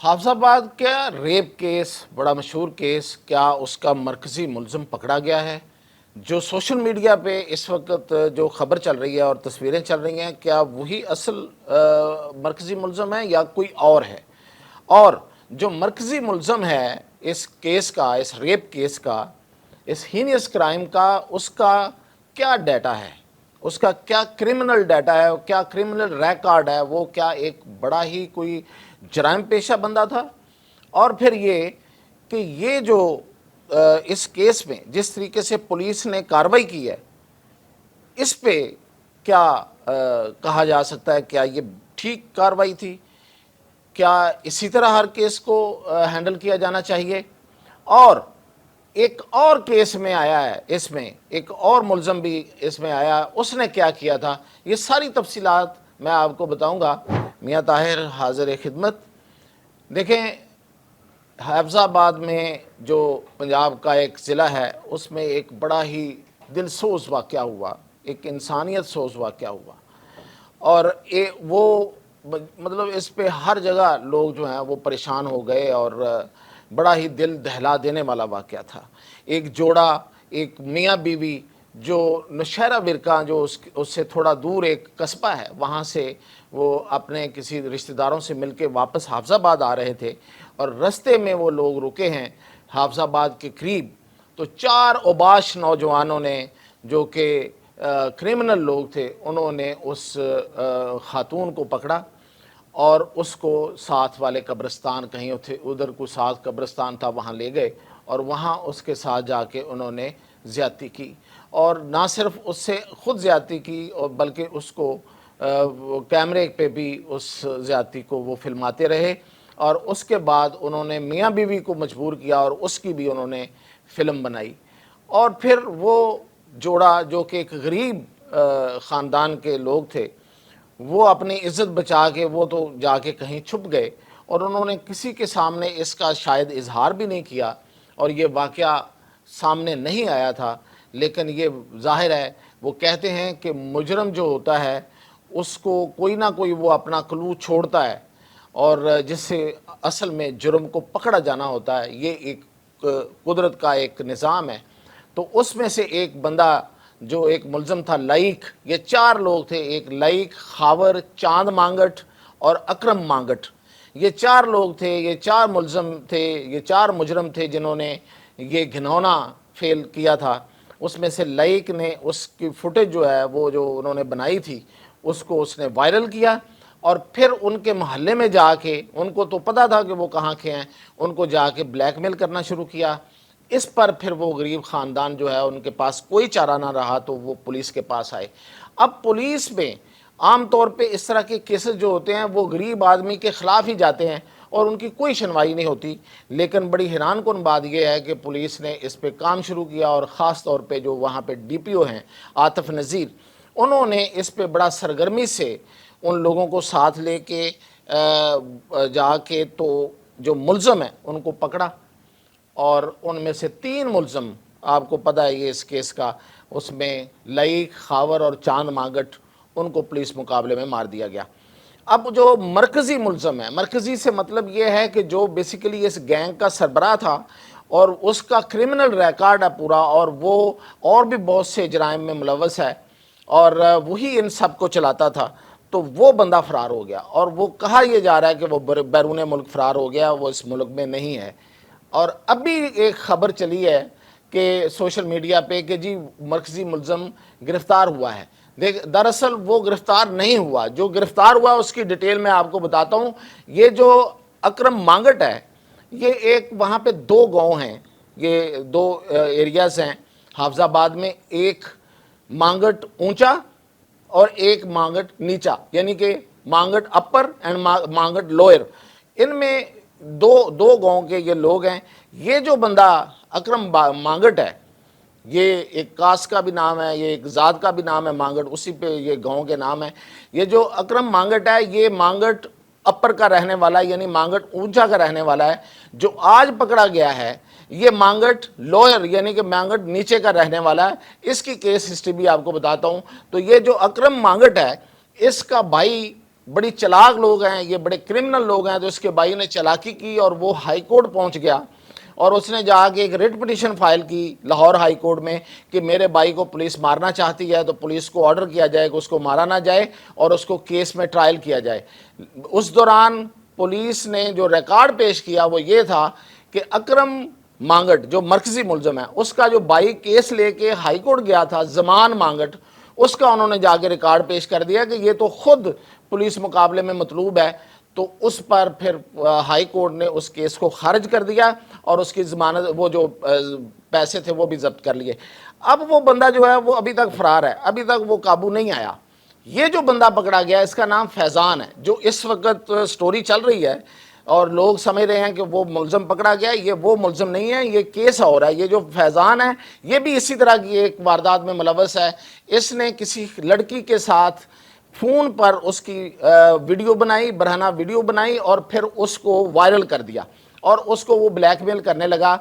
حافظ آباد کا ریپ کیس بڑا مشہور کیس، کیا اس کا مرکزی ملزم پکڑا گیا ہے؟ جو سوشل میڈیا پہ اس وقت جو خبر چل رہی ہے اور تصویریں چل رہی ہیں، کیا وہی اصل مرکزی ملزم ہے یا کوئی اور ہے؟ اور جو مرکزی ملزم ہے اس کیس کا، اس ریپ کیس کا، اس ہینیس کرائم کا، اس کا کیا ڈیٹا ہے؟ اس کا کیا کرمنل ڈیٹا ہے، کیا کرمنل ریکارڈ ہے؟ وہ کیا ایک بڑا ہی کوئی جرائم پیشہ بندہ تھا؟ اور پھر یہ کہ یہ جو اس کیس میں جس طریقے سے پولیس نے کارروائی کی ہے، اس پہ کیا کہا جا سکتا ہے؟ کیا یہ ٹھیک کارروائی تھی؟ کیا اسی طرح ہر کیس کو ہینڈل کیا جانا چاہیے؟ اور ایک اور کیس میں آیا ہے، اس میں ایک اور ملزم بھی اس میں آیا، اس نے کیا کیا تھا؟ یہ ساری تفصیلات میں آپ کو بتاؤں گا۔ میاں طاہر حاضر خدمت۔ دیکھیں، حافظ آباد میں جو پنجاب کا ایک ضلع ہے، اس میں ایک بڑا ہی دل سوز واقعہ ہوا، ایک انسانیت سوز واقعہ ہوا، اور وہ مطلب اس پہ ہر جگہ لوگ جو ہیں وہ پریشان ہو گئے، اور بڑا ہی دل دہلا دینے والا واقعہ تھا۔ ایک جوڑا، ایک میاں بیوی، جو نوشہرہ ورکہ، جو اس سے تھوڑا دور ایک قصبہ ہے، وہاں سے وہ اپنے کسی رشتہ داروں سے مل کے واپس حافظ آباد آ رہے تھے، اور رستے میں وہ لوگ رکے ہیں حافظ آباد کے قریب، تو 4 اوباش نوجوانوں نے، جو کہ کرمنل لوگ تھے، انہوں نے اس خاتون کو پکڑا اور اس کو ساتھ والے قبرستان، کہیں ادھر کو ساتھ قبرستان تھا، وہاں لے گئے، اور وہاں اس کے ساتھ جا کے انہوں نے زیادتی کی، اور نہ صرف اس سے خود زیادتی کی، اور بلکہ اس کو کیمرے پہ بھی اس زیادتی کو وہ فلماتے رہے، اور اس کے بعد انہوں نے میاں بیوی کو مجبور کیا، اور اس کی بھی انہوں نے فلم بنائی۔ اور پھر وہ جوڑا، جو کہ ایک غریب خاندان کے لوگ تھے، وہ اپنی عزت بچا کے وہ تو جا کے کہیں چھپ گئے، اور انہوں نے کسی کے سامنے اس کا شاید اظہار بھی نہیں کیا، اور یہ واقعہ سامنے نہیں آیا تھا، لیکن یہ ظاہر ہے، وہ کہتے ہیں کہ مجرم جو ہوتا ہے اس کو کوئی نہ کوئی وہ اپنا کلو چھوڑتا ہے، اور جس سے اصل میں جرم کو پکڑا جانا ہوتا ہے۔ یہ ایک قدرت کا ایک نظام ہے۔ تو اس میں سے ایک بندہ جو ایک ملزم تھا، لائق، یہ 4 لوگ تھے، ایک لائق، خاور، چاند مانگٹ اور اکرم مانگٹ، یہ 4 لوگ تھے، یہ 4 ملزم تھے، یہ 4 مجرم تھے جنہوں نے یہ گھنونا فعل کیا تھا۔ اس میں سے لائق نے اس کی فوٹیج جو ہے، وہ جو انہوں نے بنائی تھی، اس کو اس نے وائرل کیا، اور پھر ان کے محلے میں جا کے، ان کو تو پتہ تھا کہ وہ کہاں کے ہیں، ان کو جا کے بلیک میل کرنا شروع کیا۔ اس پر پھر وہ غریب خاندان جو ہے، ان کے پاس کوئی چارہ نہ رہا، تو وہ پولیس کے پاس آئے۔ اب پولیس میں عام طور پہ اس طرح کے کیسز جو ہوتے ہیں، وہ غریب آدمی کے خلاف ہی جاتے ہیں، اور ان کی کوئی سنوائی نہیں ہوتی، لیکن بڑی حیران کن بات یہ ہے کہ پولیس نے اس پہ کام شروع کیا، اور خاص طور پہ جو وہاں پہ ڈی پی او ہیں، عاطف نذیر، انہوں نے اس پہ بڑا سرگرمی سے ان لوگوں کو ساتھ لے کے جا کے تو جو ملزم ہیں ان کو پکڑا، اور ان میں سے 3 ملزم، آپ کو پتہ ہے یہ اس کیس کا، اس میں لائق، خاور اور چاند مانگٹ، ان کو پولیس مقابلے میں مار دیا گیا۔ اب جو مرکزی ملزم ہے، مرکزی سے مطلب یہ ہے کہ جو بیسیکلی اس گینگ کا سربراہ تھا، اور اس کا کرمنل ریکارڈ ہے پورا، اور وہ اور بھی بہت سے جرائم میں ملوث ہے، اور وہی ان سب کو چلاتا تھا، تو وہ بندہ فرار ہو گیا، اور وہ کہا یہ جا رہا ہے کہ وہ بیرون ملک فرار ہو گیا، وہ اس ملک میں نہیں ہے۔ اور ابھی ایک خبر چلی ہے کہ سوشل میڈیا پہ کہ جی مرکزی ملزم گرفتار ہوا ہے۔ دراصل وہ گرفتار نہیں ہوا، جو گرفتار ہوا اس کی ڈیٹیل میں آپ کو بتاتا ہوں۔ یہ جو اکرم مانگٹ ہے، یہ ایک وہاں پہ 2 گاؤں ہیں، یہ 2 ایریاز ہیں حافظ آباد میں، ایک مانگٹ اونچا اور ایک مانگٹ نیچا، یعنی کہ مانگٹ اپر اینڈ مانگٹ لوئر، ان میں دو گاؤں کے یہ لوگ ہیں۔ یہ جو بندہ اکرم مانگٹ ہے، یہ ایک کاسٹ کا بھی نام ہے، یہ ایک ذات کا بھی نام ہے مانگٹ، اسی پہ یہ گاؤں کے نام ہے۔ یہ جو اکرم مانگٹ ہے، یہ مانگٹ اپر کا رہنے والا ہے، یعنی مانگٹ اونچا کا رہنے والا ہے۔ جو آج پکڑا گیا ہے، یہ مانگٹ لوئر یعنی کہ مانگٹ نیچے کا رہنے والا ہے۔ اس کی کیس ہسٹری بھی آپ کو بتاتا ہوں۔ تو یہ جو اکرم مانگٹ ہے، اس کا بھائی بڑی چلاک لوگ ہیں، یہ بڑے کرمنل لوگ ہیں، تو اس کے بھائی نے چلاکی کی اور وہ ہائی کورٹ پہنچ گیا اور اس نے جا کے ایک ریٹ پٹیشن فائل کی لاہور ہائی کورٹ میں کہ میرے بھائی کو پولیس مارنا چاہتی ہے تو پولیس کو آرڈر کیا جائے کہ اس کو مارا نہ جائے اور اس کو کیس میں ٹرائل کیا جائے۔ اس دوران پولیس نے جو ریکارڈ پیش کیا وہ یہ تھا کہ اکرم مانگٹ جو مرکزی ملزم ہے، اس کا جو بھائی کیس لے کے ہائی کورٹ گیا تھا، زمان مانگٹ، اس کا انہوں نے جا کے ریکارڈ پیش کر دیا کہ یہ تو خود پولیس مقابلے میں مطلوب ہے، تو اس پر پھر ہائی کورٹ نے اس کیس کو خارج کر دیا اور اس کی ضمانت وہ جو پیسے تھے وہ بھی ضبط کر لیے۔ اب وہ بندہ جو ہے وہ ابھی تک فرار ہے، ابھی تک وہ قابو نہیں آیا۔ یہ جو بندہ پکڑا گیا اس کا نام فیضان ہے، جو اس وقت سٹوری چل رہی ہے اور لوگ سمجھ رہے ہیں کہ وہ ملزم پکڑا گیا، یہ وہ ملزم نہیں ہے، یہ کیس ہو رہا ہے۔ یہ جو فیضان ہے یہ بھی اسی طرح کی ایک واردات میں ملوث ہے۔ اس نے کسی لڑکی کے ساتھ فون پر اس کی ویڈیو بنائی، برہنہ ویڈیو بنائی اور پھر اس کو وائرل کر دیا اور اس کو وہ بلیک میل کرنے لگا۔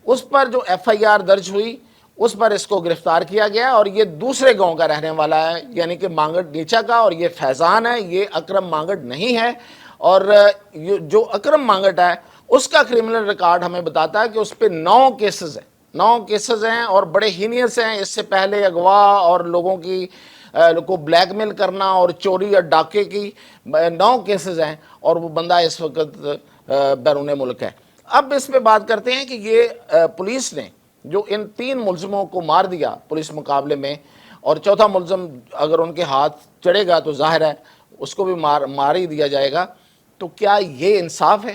اس پر جو ایف آئی آر درج ہوئی اس پر اس کو گرفتار کیا گیا اور یہ دوسرے گاؤں کا رہنے والا ہے، یعنی کہ مانگٹ نیچا کا، اور یہ فیضان ہے، یہ اکرم مانگٹ نہیں ہے۔ اور جو اکرم مانگٹ ہے اس کا کرمنل ریکارڈ ہمیں بتاتا ہے کہ اس پہ 9 کیسز ہیں، 9 کیسز ہیں اور بڑے ہینیس ہیں۔ اس سے پہلے اغوا اور لوگوں کی کو بلیک میل کرنا اور چوری اور ڈاکے کی 9 کیسز ہیں اور وہ بندہ اس وقت بیرون ملک ہے۔ اب اس پہ بات کرتے ہیں کہ یہ پولیس نے جو ان 3 ملزموں کو مار دیا پولیس مقابلے میں، اور چوتھا ملزم اگر ان کے ہاتھ چڑھے گا تو ظاہر ہے اس کو بھی مار ہی دیا جائے گا، تو کیا یہ انصاف ہے؟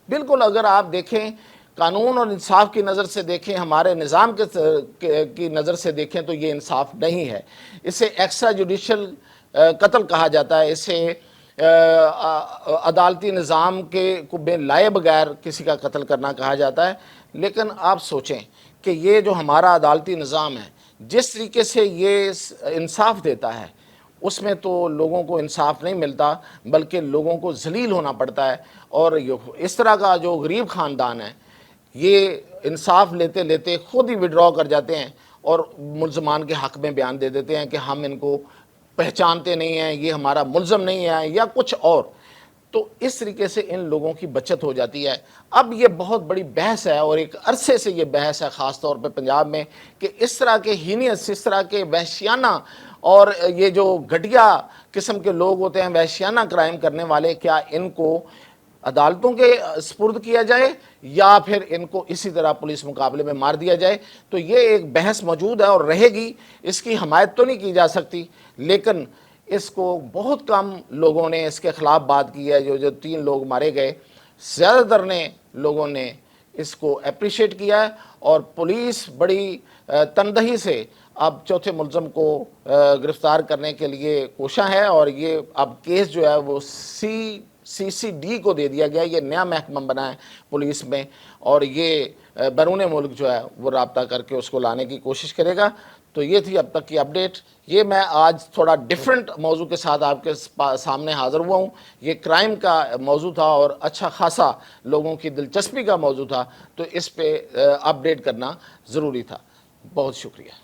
بالکل، اگر آپ دیکھیں قانون اور انصاف کی نظر سے دیکھیں، ہمارے نظام کی نظر سے دیکھیں تو یہ انصاف نہیں ہے۔ اسے ایکسٹرا جوڈیشل قتل کہا جاتا ہے، اسے عدالتی نظام کے کو بے لائے بغیر کسی کا قتل کرنا کہا جاتا ہے۔ لیکن آپ سوچیں کہ یہ جو ہمارا عدالتی نظام ہے، جس طریقے سے یہ انصاف دیتا ہے، اس میں تو لوگوں کو انصاف نہیں ملتا بلکہ لوگوں کو ذلیل ہونا پڑتا ہے۔ اور اس طرح کا جو غریب خاندان ہے یہ انصاف لیتے لیتے خود ہی وڈرا کر جاتے ہیں اور ملزمان کے حق میں بیان دے دیتے ہیں کہ ہم ان کو پہچانتے نہیں ہیں، یہ ہمارا ملزم نہیں ہے یا کچھ اور۔ تو اس طریقے سے ان لوگوں کی بچت ہو جاتی ہے۔ اب یہ بہت بڑی بحث ہے اور ایک عرصے سے یہ بحث ہے خاص طور پہ پنجاب میں کہ اس طرح کے ہینیس، اس طرح کے وحشیانہ اور یہ جو گھٹیا قسم کے لوگ ہوتے ہیں، وحشیانہ کرائم کرنے والے، کیا ان کو عدالتوں کے سپرد کیا جائے یا پھر ان کو اسی طرح پولیس مقابلے میں مار دیا جائے؟ تو یہ ایک بحث موجود ہے اور رہے گی، اس کی حمایت تو نہیں کی جا سکتی، لیکن اس کو بہت کم لوگوں نے اس کے خلاف بات کی ہے۔ جو 3 لوگ مارے گئے، زیادہ تر لوگوں نے اس کو اپریشیٹ کیا ہے اور پولیس بڑی تندہی سے اب چوتھے ملزم کو گرفتار کرنے کے لیے کوشاں ہے، اور یہ اب کیس جو ہے وہ سی ڈی کو دے دیا گیا۔ یہ نیا محکمہ بنا ہے پولیس میں اور یہ بیرون ملک جو ہے وہ رابطہ کر کے اس کو لانے کی کوشش کرے گا۔ تو یہ تھی اب تک کی اپڈیٹ۔ یہ میں آج تھوڑا ڈیفرنٹ موضوع کے ساتھ آپ کے سامنے حاضر ہوا ہوں۔ یہ کرائم کا موضوع تھا اور اچھا خاصا لوگوں کی دلچسپی کا موضوع تھا، تو اس پہ اپڈیٹ کرنا ضروری تھا۔ بہت شکریہ۔